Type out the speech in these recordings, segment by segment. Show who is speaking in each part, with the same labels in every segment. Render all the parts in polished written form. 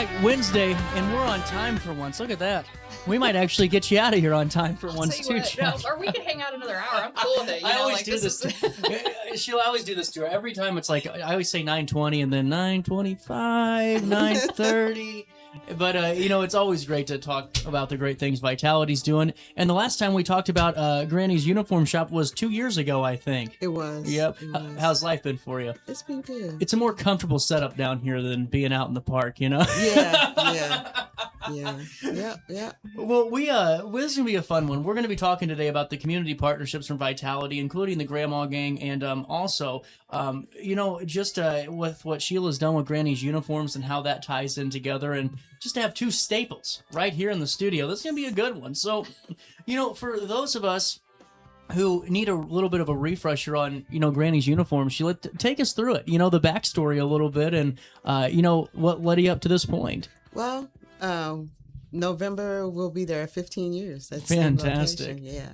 Speaker 1: back Wednesday, and we're on time for once. Look at that. We might actually get you out of here on time for once, too, Jack.
Speaker 2: Or we could hang out another hour. I'm cool with it.
Speaker 1: I always do this. Sheila, I always do this to her. Every time it's like, I always say 9:20 and then 9:25, 9:30. But, it's always great to talk about the great things Vitality's doing. And the last time we talked about Granny's uniform shop was 2 years ago, I think.
Speaker 3: It was.
Speaker 1: Yep.
Speaker 3: It was.
Speaker 1: How's life been for you?
Speaker 3: It's been good.
Speaker 1: It's a more comfortable setup down here than being out in the park, you know?
Speaker 3: Yeah.
Speaker 1: Well, this is going to be a fun one. We're going to be talking today about the community partnerships from Vitality, including the Grandma Gang, and also, just with what Sheila's done with Granny's uniforms and how that ties in together, and just to have two staples right here in the studio. This is going to be a good one. So, for those of us who need a little bit of a refresher on, Granny's uniform, Sheila, take us through it, the backstory a little bit, and, what led you up to this point.
Speaker 3: Well, November will be there 15 years. That's
Speaker 1: fantastic.
Speaker 3: Yeah.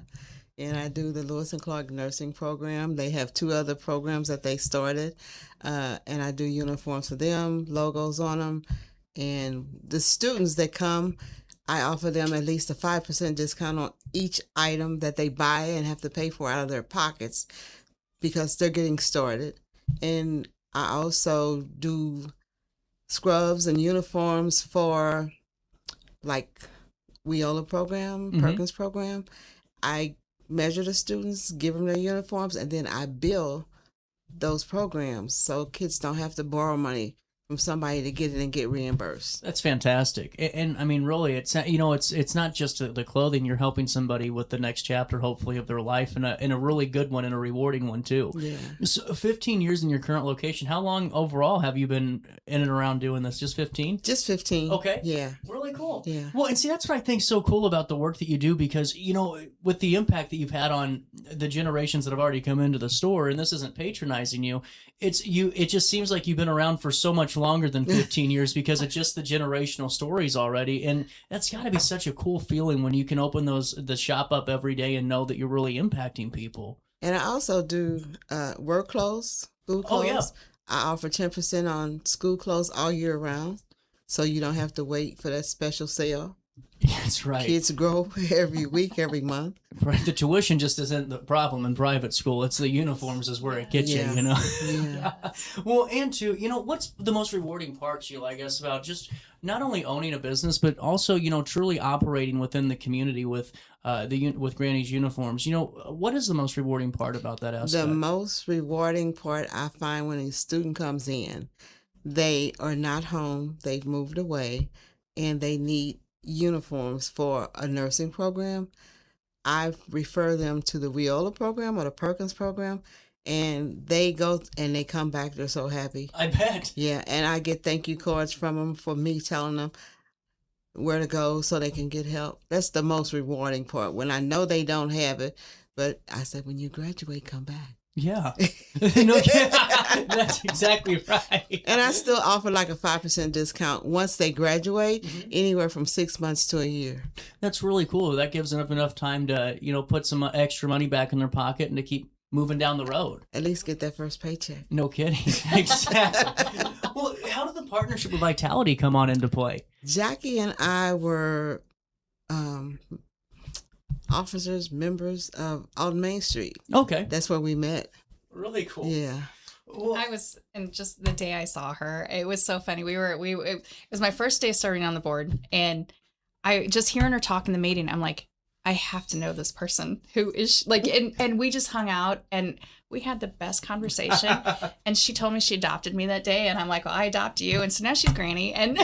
Speaker 3: And I do the Lewis and Clark nursing program. They have two other programs that they started, and I do uniforms for them, logos on them. And the students that come, I offer them at least a 5% discount on each item that they buy and have to pay for out of their pockets because they're getting started. And I also do scrubs and uniforms for like WIOLA program, Perkins program. I measure the students, give them their uniforms, and then I bill those programs so kids don't have to borrow money from somebody to get it and get reimbursed.
Speaker 1: That's fantastic. And I mean, really, it's not just the clothing. You're helping somebody with the next chapter, hopefully, of their life, and a really good one and a rewarding one, too.
Speaker 3: Yeah.
Speaker 1: So 15 years in your current location. How long overall have you been in and around doing this? Just 15?
Speaker 3: Just 15.
Speaker 1: Okay.
Speaker 3: Yeah.
Speaker 1: Really cool.
Speaker 3: Yeah.
Speaker 1: Well, and see, that's what I think is so cool about the work that you do, because, with the impact that you've had on the generations that have already come into the store, and this isn't patronizing you, it just seems like you've been around for so much longer than 15 years because it's just the generational stories already. And that's got to be such a cool feeling when you can open the shop up every day and know that you're really impacting people.
Speaker 3: And I also do work clothes, school clothes.
Speaker 1: Oh, yeah.
Speaker 3: I offer 10% on school clothes all year round, so you don't have to wait for that special sale.
Speaker 1: That's right.
Speaker 3: Kids grow every week, every month.
Speaker 1: Right. The tuition just isn't the problem in private school. It's the uniforms is where it gets you,
Speaker 3: Yeah.
Speaker 1: Well, and to, what's the most rewarding part, Sheila, I guess, about just not only owning a business, but also, truly operating within the community with with Granny's uniforms. What is the most rewarding part about that aspect?
Speaker 3: The most rewarding part I find when a student comes in, they are not home, they've moved away, and they need uniforms for a nursing program. I refer them to the WIOLA program or the Perkins program, and they go and they come back. They're so happy.
Speaker 1: I bet.
Speaker 3: Yeah, and I get thank you cards from them for me telling them where to go so they can get help. That's the most rewarding part, when I know they don't have it, but I said, when you graduate, come back.
Speaker 1: Yeah. That's exactly right.
Speaker 3: And I still offer like a 5% discount once they graduate, anywhere from 6 months to a year.
Speaker 1: That's really cool. That gives them enough time to, put some extra money back in their pocket and to keep moving down the road.
Speaker 3: At least get that first paycheck.
Speaker 1: No kidding. Exactly. Well, how did the partnership with Vitality come on into play?
Speaker 3: Jackie and I were members of on Main Street.
Speaker 1: Okay.
Speaker 3: That's where we met.
Speaker 1: Really cool.
Speaker 3: Yeah.
Speaker 1: Well,
Speaker 2: I was, and just the day I saw her, it was so funny. It was my first day serving on the board, and I just hearing her talk in the meeting, I'm like, I have to know this person who is like, and we just hung out and we had the best conversation. And she told me she adopted me that day, and I'm like, well, I adopt you, and so now she's Granny, and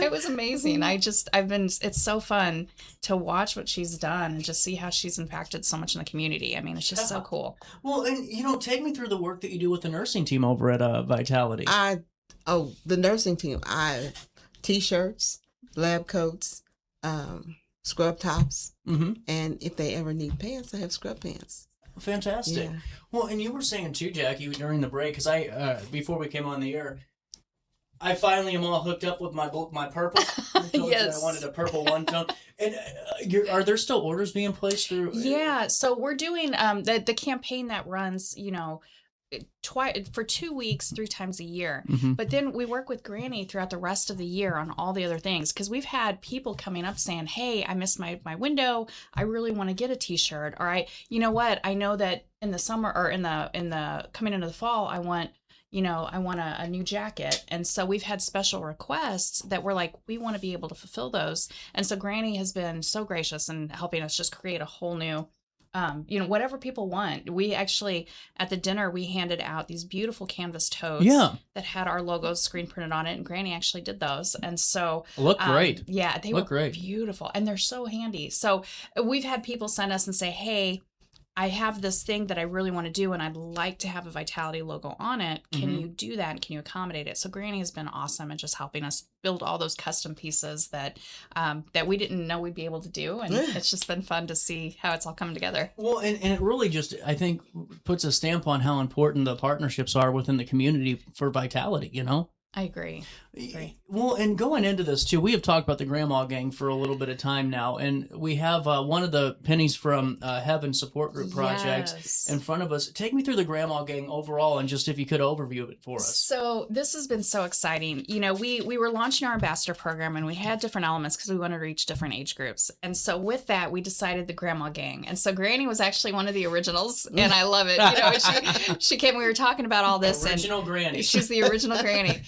Speaker 2: it was amazing. It's so fun to watch what she's done and just see how she's impacted so much in the community. I mean, it's just so cool.
Speaker 1: Well, and take me through the work that you do with the nursing team over at Vitality.
Speaker 3: The nursing team. T-shirts, lab coats, scrub tops, and if they ever need pants, I have scrub pants.
Speaker 1: Fantastic.
Speaker 3: Yeah.
Speaker 1: Well, and you were saying too, Jackie, during the break, because before we came on the air, I finally am all hooked up with my purple. I told you I wanted a purple one tone. And are there still orders being placed through?
Speaker 2: Yeah, so we're doing the campaign that runs, for 2 weeks, 3 times a year.
Speaker 1: Mm-hmm.
Speaker 2: But then we work with Granny throughout the rest of the year on all the other things. Cause we've had people coming up saying, hey, I missed my window. I really want to get a t-shirt. Or you know what? I know that in the summer or in the coming into the fall, I want a new jacket. And so we've had special requests that we're like, we want to be able to fulfill those. And so Granny has been so gracious in helping us just create a whole new, whatever people want. We actually, at the dinner, we handed out these beautiful canvas totes that had our logos screen printed on it. And Granny actually did those. And so
Speaker 1: look great.
Speaker 2: Yeah, they look great. Beautiful. And they're so handy. So we've had people send us and say, hey, I have this thing that I really want to do, and I'd like to have a Vitality logo on it. Can you do that? And can you accommodate it? So Granny has been awesome at just helping us build all those custom pieces that we didn't know we'd be able to do. And it's just been fun to see how it's all coming together.
Speaker 1: Well, and it really just, I think, puts a stamp on how important the partnerships are within the community for Vitality, you know?
Speaker 2: I agree.
Speaker 1: Well, and going into this too, we have talked about the Grandma Gang for a little bit of time now, and we have one of the Pennies from Heaven support group projects in front of us. Take me through the Grandma Gang overall, and just if you could overview it for us.
Speaker 2: So this has been so exciting. You know, we were launching our ambassador program, and we had different elements because we wanted to reach different age groups. And so with that, we decided the Grandma Gang. And so Granny was actually one of the originals, and I love it. You know, she came. We were talking about all this.
Speaker 1: Original Granny.
Speaker 2: She's the original Granny.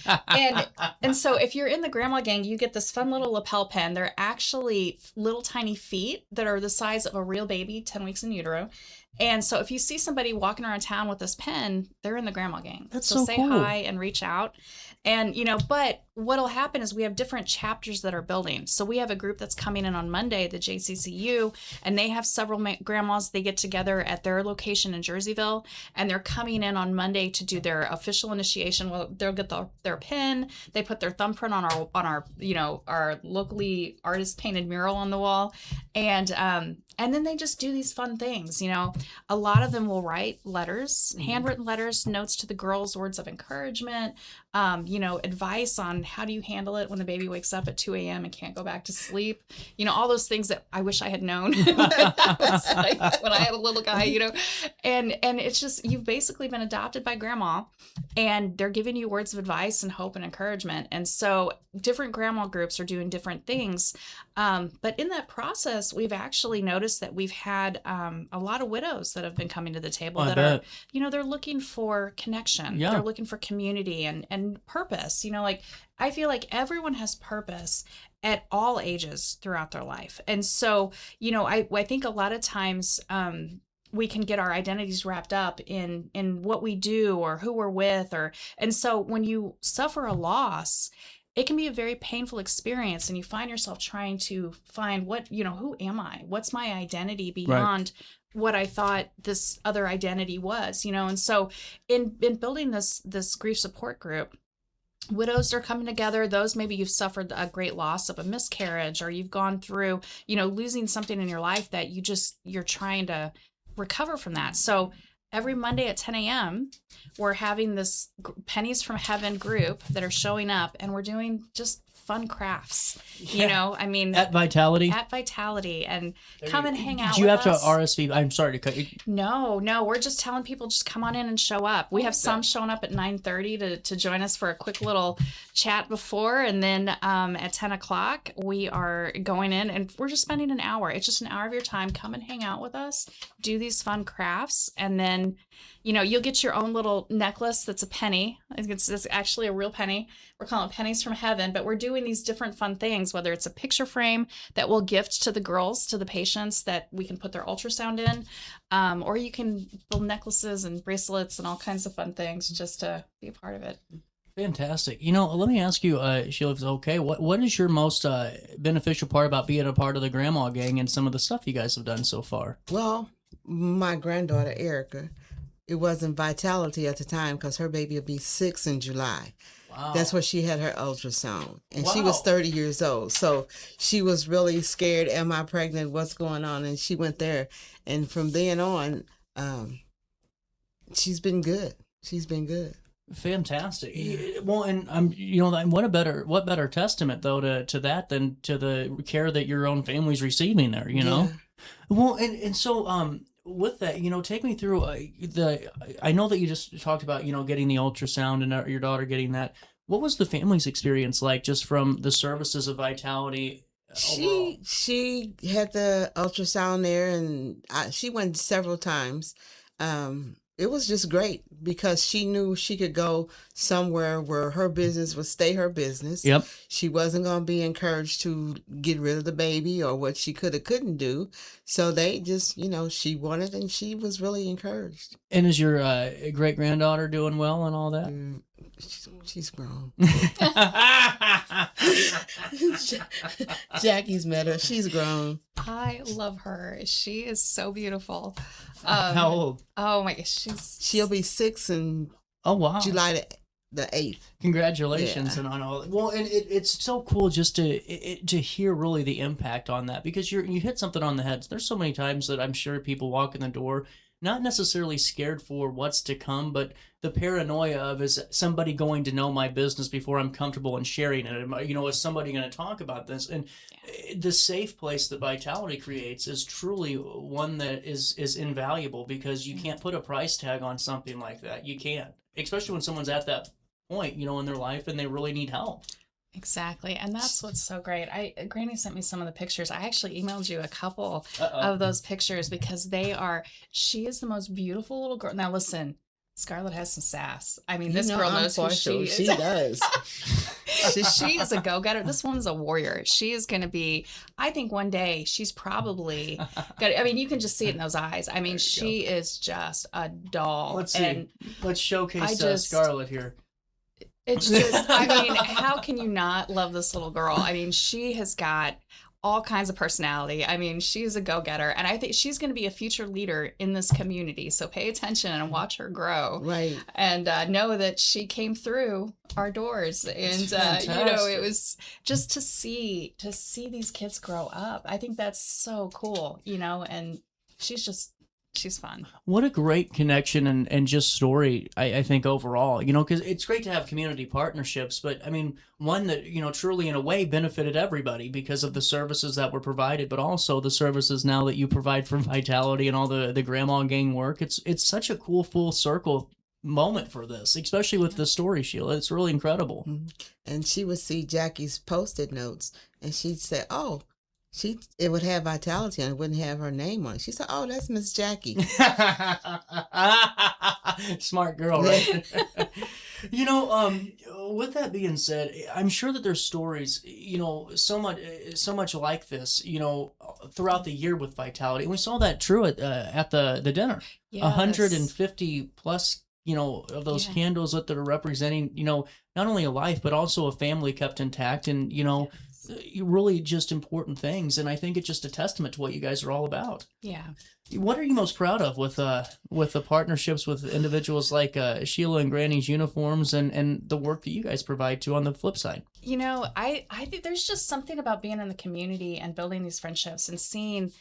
Speaker 2: And so if you're in the Grandma Gang, you get this fun little lapel pin. They're actually little tiny feet that are the size of a real baby, 10 weeks in utero. And so if you see somebody walking around town with this pin, they're in the Grandma Gang.
Speaker 1: That's so
Speaker 2: say
Speaker 1: cool.
Speaker 2: Hi and reach out. And, but what'll happen is we have different chapters that are building. So we have a group that's coming in on Monday, the JCCU, and they have several grandmas. They get together at their location in Jerseyville, and they're coming in on Monday to do their official initiation. Well, they'll get their pin. They put their thumbprint on our locally artist painted mural on the wall. And then they just do these fun things. A lot of them will write letters, handwritten letters, notes to the girls, words of encouragement, advice on how do you handle it when the baby wakes up at 2 a.m. and can't go back to sleep. All those things that I wish I had known when I had a little guy, and it's just, you've basically been adopted by grandma, and they're giving you words of advice and hope and encouragement. And so different grandma groups are doing different things. But in that process, we've actually noticed that we've had a lot of widows that have been coming to the table are, they're looking for connection.
Speaker 1: Yeah.
Speaker 2: They're looking for community and purpose. I feel like everyone has purpose at all ages throughout their life. And so, I think a lot of times we can get our identities wrapped up in what we do or who we're with, and so when you suffer a loss, it can be a very painful experience, and you find yourself trying to find who am I? What's my identity beyond what I thought this other identity was, and so in building this grief support group, widows are coming together. Those maybe you've suffered a great loss of a miscarriage, or you've gone through, losing something in your life that you're trying to recover from that. So every Monday at 10 a.m., we're having this Pennies from Heaven group that are showing up, and we're doing just fun crafts, at Vitality, and come and hang out.
Speaker 1: Do you
Speaker 2: with
Speaker 1: have
Speaker 2: us.
Speaker 1: to RSVP? I'm sorry to cut you.
Speaker 2: No, we're just telling people just come on in and show up. We have some showing up at 9:30 to join us for a quick little chat before, and then at 10 o'clock we are going in, and we're just spending an hour. It's just an hour of your time. Come and hang out with us, do these fun crafts, and then you'll get your own little necklace that's a penny. It's actually a real penny. We're calling it Pennies from Heaven, but we're doing these different fun things, whether it's a picture frame that we'll gift to the girls, to the patients, that we can put their ultrasound in, or you can build necklaces and bracelets and all kinds of fun things just to be a part of it.
Speaker 1: Fantastic. Let me ask you, Sheila, if it's okay, what is your most beneficial part about being a part of the Grandma Gang and some of the stuff you guys have done so far?
Speaker 3: Well, my granddaughter, Erica, it wasn't Vitality at the time because her baby will be 6 in July.
Speaker 1: Wow.
Speaker 3: That's where she had her ultrasound. And she was 30 years old. So she was really scared. Am I pregnant? What's going on? And she went there. And from then on, she's been good. She's been good.
Speaker 1: Fantastic. Well, and what better testament though to that than to the care that your own family's receiving there,
Speaker 3: Yeah.
Speaker 1: Well, and so with that, take me through I know that you just talked about, getting the ultrasound and your daughter getting that. What was the family's experience like just from the services of Vitality overall?
Speaker 3: She had the ultrasound there, and she went several times. It was just great because she knew she could go somewhere where her business would stay her business.
Speaker 1: Yep.
Speaker 3: She wasn't going to be encouraged to get rid of the baby or what she could or couldn't do. So they just, she wanted, and she was really encouraged.
Speaker 1: And is your great granddaughter doing well and all that?
Speaker 3: She's grown. Jackie's met her. She's grown.
Speaker 2: I love her. She is so beautiful.
Speaker 1: How old?
Speaker 2: Oh my gosh,
Speaker 3: She'll be 6 in
Speaker 1: Oh, wow.
Speaker 3: July the 8th.
Speaker 1: Congratulations.
Speaker 3: Yeah.
Speaker 1: And on all. Well, and it's so cool just to hear really the impact on that, because you hit something on the head. There's so many times that I'm sure people walk in the door not necessarily scared for what's to come, but the paranoia of, is somebody going to know my business before I'm comfortable in sharing it? Is somebody going to talk about this? And the safe place that Vitality creates is truly one that is invaluable, because you can't put a price tag on something like that. You can't, especially when someone's at that point, in their life and they really need help.
Speaker 2: Exactly. And that's what's so great. Granny sent me some of the pictures. I actually emailed you a couple
Speaker 1: Uh-oh.
Speaker 2: of those pictures because she is the most beautiful little girl. Now listen, Scarlett has some sass. I mean, this girl knows who she is.
Speaker 3: She does.
Speaker 2: She is a go-getter. This woman's a warrior. She is going to be, I think one day she's probably you can just see it in those eyes. I mean, she is just a doll.
Speaker 1: Let's see.
Speaker 2: And
Speaker 1: let's showcase Scarlett here.
Speaker 2: It's just, how can you not love this little girl? I mean, she has got all kinds of personality. I mean, she's a go-getter, and I think she's going to be a future leader in this community. So pay attention and watch her grow.
Speaker 3: Right.
Speaker 2: And know that she came through our doors. And, it was just to see these kids grow up. I think that's so cool, and she's fun.
Speaker 1: What a great connection and just story, I think, overall, because it's great to have community partnerships, but I mean, one that, truly in a way benefited everybody because of the services that were provided, but also the services now that you provide for Vitality and all the Grandma Gang work. It's such a cool full circle moment for this, especially with the story, Sheila. It's really incredible.
Speaker 3: Mm-hmm. And she would see Jackie's Post-it notes, and she'd say, "Oh, it would have Vitality and it wouldn't have her name on it." She said, "Oh, that's Miss Jackie."
Speaker 1: Smart girl, right? With that being said, I'm sure that there's stories, so much like this, throughout the year with Vitality. And we saw that true at the dinner.
Speaker 2: Yes.
Speaker 1: 150 plus, of those candles that are representing, not only a life, but also a family kept intact, and, really just important things. And I think it's just a testament to what you guys are all about.
Speaker 2: Yeah.
Speaker 1: What are you most proud of with the partnerships with individuals like Sheila and Granny's uniforms, and the work that you guys provide too on the flip side?
Speaker 2: I think there's just something about being in the community and building these friendships and seeing,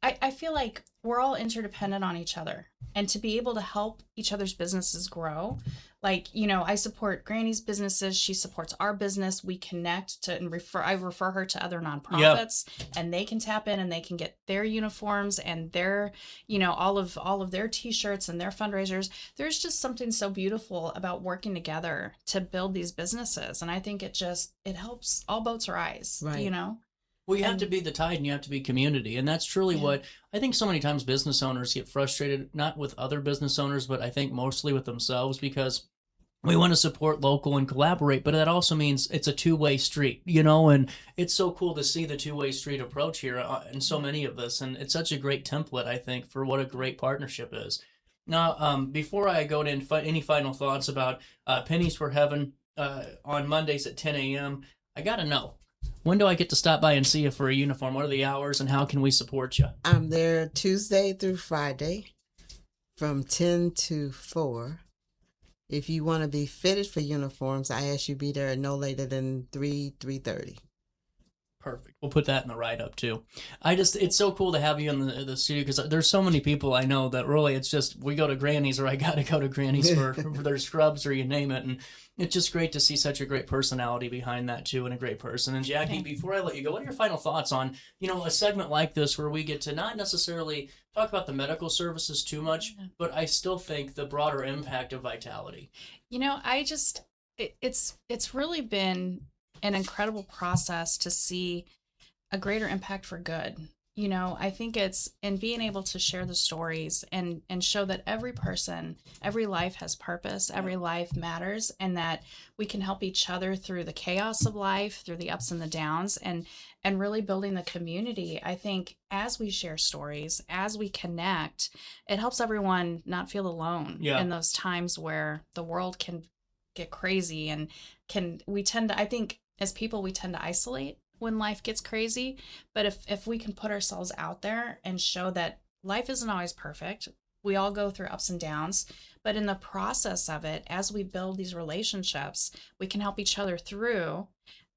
Speaker 2: I feel like we're all interdependent on each other, and to be able to help each other's businesses grow. Like, I support Granny's businesses. She supports our business. We connect I refer her to other nonprofits, and they can tap in and they can get their uniforms and their, all of their t-shirts and their fundraisers. There's just something so beautiful about working together to build these businesses. And I think it helps all boats rise,
Speaker 3: right.
Speaker 1: Well, you have to be the tide, and you have to be community. And that's truly what I think so many times business owners get frustrated, not with other business owners, but I think mostly with themselves, because we want to support local and collaborate, but that also means it's a two-way street, and it's so cool to see the two-way street approach here in so many of this. And it's such a great template, I think, for what a great partnership is. Now, before I go to any final thoughts about Pennies for Heaven on Mondays at 10 a.m., I got to know, when do I get to stop by and see you for a uniform? What are the hours, and how can we support you?
Speaker 3: I'm there Tuesday through Friday from 10 to 4. If you want to be fitted for uniforms, I ask you be there no later than 3:30.
Speaker 1: Perfect. We'll put that in the write-up too. It's so cool to have you in the studio because there's so many people I know that really it's just we go to Granny's or I gotta go to Granny's for their scrubs or you name it, and it's just great to see such a great personality behind that too and a great person. And Jackie, before I let you go, what are your final thoughts on a segment like this where we get to not necessarily talk about the medical services too much, but I still think the broader impact of vitality.
Speaker 2: It's really been an incredible process to see a greater impact for good. I think it's in being able to share the stories and show that every person, every life has purpose, every life matters, and that we can help each other through the chaos of life, through the ups and the downs, and really building the community. I think as we share stories, as we connect, it helps everyone not feel alone in those times where the world can get crazy and I think as people, we tend to isolate when life gets crazy. But if we can put ourselves out there and show that life isn't always perfect, we all go through ups and downs, but in the process of it, as we build these relationships, we can help each other through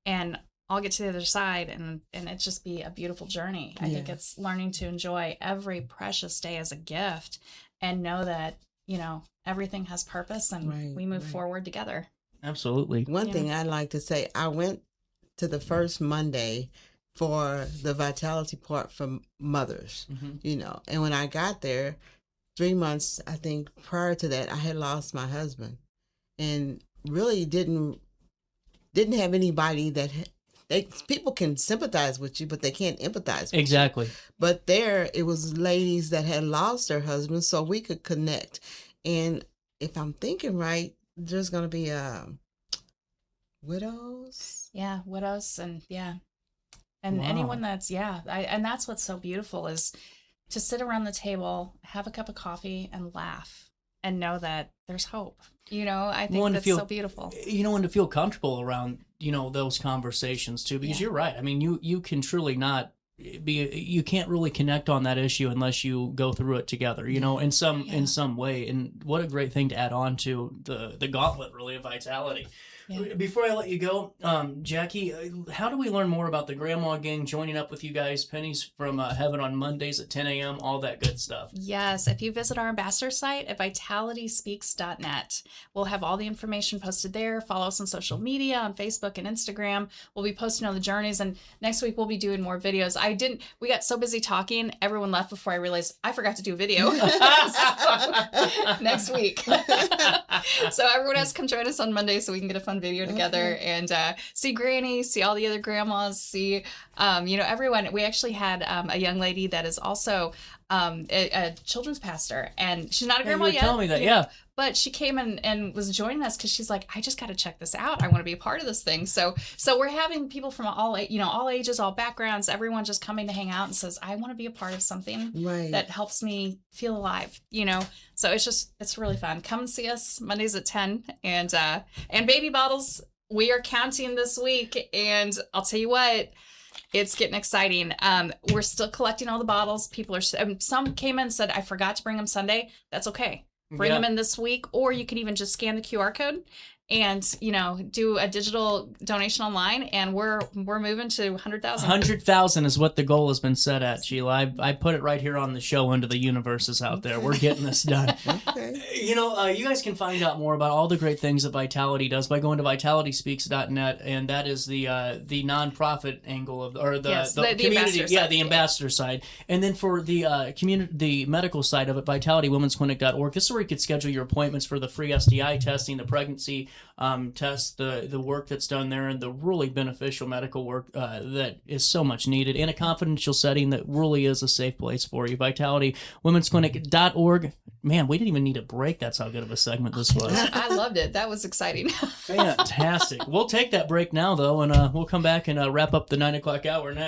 Speaker 2: and all get to the other side and it just be a beautiful journey. I think it's learning to enjoy every precious day as a gift and know that, everything has purpose and we move forward together.
Speaker 1: Absolutely.
Speaker 3: One thing I'd like to say, I went to the first Monday for the vitality part for mothers, and when I got there, 3 months, I think prior to that, I had lost my husband and really didn't have anybody that people can sympathize with you, but they can't empathize with
Speaker 1: exactly.
Speaker 3: you. But there, it was ladies that had lost their husbands, so we could connect. And if I'm thinking right, there's going to be widows.
Speaker 2: Yeah, widows and anyone that's and that's what's so beautiful is to sit around the table, have a cup of coffee, and laugh, and know that there's hope. I think that's so beautiful.
Speaker 1: And to feel comfortable around those conversations too, because you're right. I mean, you can truly not you can't really connect on that issue unless you go through it together, in some way. And what a great thing to add on to the gauntlet really of vitality. Yeah. Before I let you go, Jackie, how do we learn more about the Grandma Gang joining up with you guys? Pennies from Heaven on Mondays at 10 a.m., all that good stuff.
Speaker 2: Yes, if you visit our ambassador site at vitalityspeaks.net, we'll have all the information posted there. Follow us on social media, on Facebook and Instagram. We'll be posting on the journeys, and next week we'll be doing more videos. We got so busy talking, everyone left before I realized I forgot to do video. Next week. So everyone has to come join us on Monday so we can get a fun video together and see Granny, see all the other grandmas, see everyone. We actually had a young lady that is also a children's pastor, and she's not a grandma yet.
Speaker 1: Tell me that,
Speaker 2: but she came and was joining us because she's like, I just got to check this out. I want to be a part of this thing. So we're having people from all ages, all backgrounds, everyone just coming to hang out and says, I want to be a part of something that helps me feel alive. So it's really fun. Come and see us Mondays at 10, and baby bottles. We are counting this week, and I'll tell you what. It's getting exciting. We're still collecting all the bottles. People some came in and said, I forgot to bring them Sunday. That's okay. Bring them in this week, or you can even just scan the QR code and do a digital donation online, and we're moving to 100,000.
Speaker 1: 100,000 is what the goal has been set at, Sheila. I put it right here on the show into the universes out there. We're getting this done. Okay. You guys can find out more about all the great things that Vitality does by going to vitalityspeaks.net, and that is the nonprofit angle of the community, the ambassador side. And then for the the medical side of it, vitalitywomensclinic.org. This is where you could schedule your appointments for the free STI testing, the pregnancy test, the work that's done there, and the really beneficial medical work that is so much needed in a confidential setting that really is a safe place for you. VitalityWomensClinic.org. Man, we didn't even need a break. That's how good of a segment this was.
Speaker 2: I loved it. That was exciting.
Speaker 1: Fantastic. We'll take that break now, though, and we'll come back and wrap up the 9 o'clock hour next.